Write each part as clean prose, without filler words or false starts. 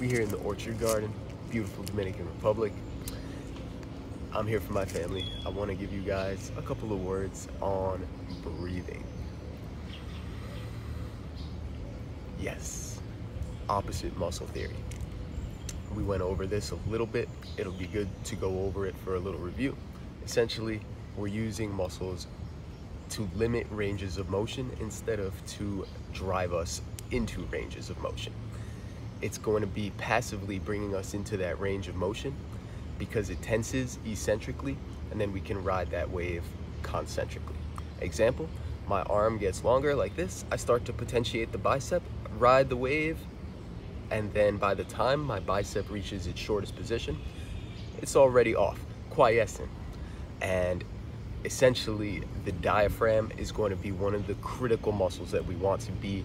We here in the Orchard Garden, beautiful Dominican Republic. I'm here for my family. I want to give you guys a couple of words on breathing. Yes, opposite muscle theory. We went over this a little bit. It'll be good to go over it for a little review. Essentially, we're using muscles to limit ranges of motion instead of to drive us into ranges of motion. It's going to be passively bringing us into that range of motion because it tenses eccentrically, and then we can ride that wave concentrically. Example, my arm gets longer like this. I start to potentiate the bicep, ride the wave, and then by the time my bicep reaches its shortest position, it's already off, quiescent. And essentially, the diaphragm is going to be one of the critical muscles that we want to be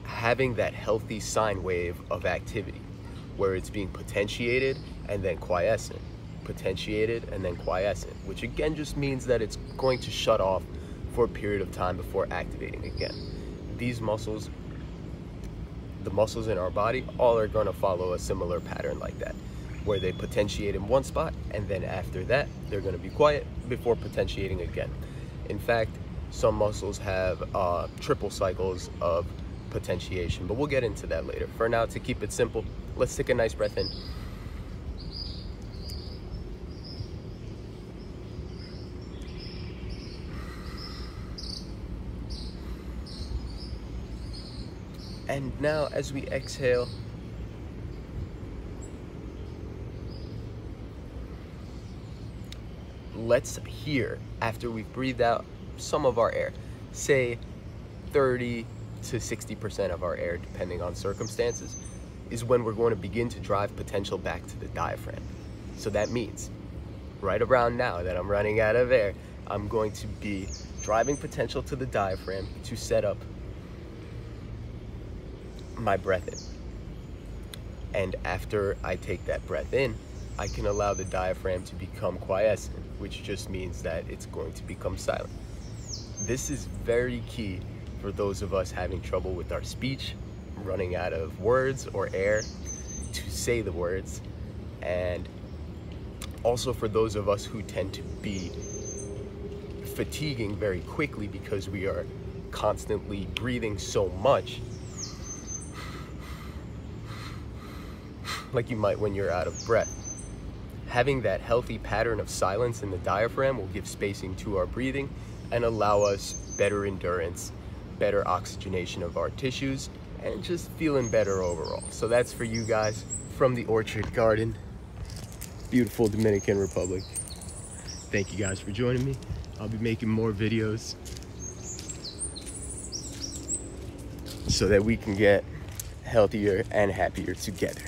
having that healthy sine wave of activity, where it's being potentiated and then quiescent, potentiated and then quiescent, which again just means that it's going to shut off for a period of time before activating again. These muscles, the muscles in our body, all are going to follow a similar pattern like that, where they potentiate in one spot and then after that they're going to be quiet before potentiating again. In fact, some muscles have triple cycles of potentiation, but we'll get into that later. For now, to keep it simple, let's take a nice breath in. And now as we exhale, let's hear, after we've breathed out some of our air, say 30 to 60% of our air, depending on circumstances, is when we're going to begin to drive potential back to the diaphragm. So that means right around now that I'm running out of air, I'm going to be driving potential to the diaphragm to set up my breath in. And after I take that breath in, I can allow the diaphragm to become quiescent, which just means that it's going to become silent. This is very key for those of us having trouble with our speech, running out of words or air to say the words, and also for those of us who tend to be fatiguing very quickly because we are constantly breathing so much, like you might when you're out of breath. Having that healthy pattern of silence in the diaphragm will give spacing to our breathing and allow us better endurance, better oxygenation of our tissues, and just feeling better overall. So that's for you guys from the Orchard Garden, beautiful Dominican Republic. Thank you guys for joining me. I'll be making more videos so that we can get healthier and happier together.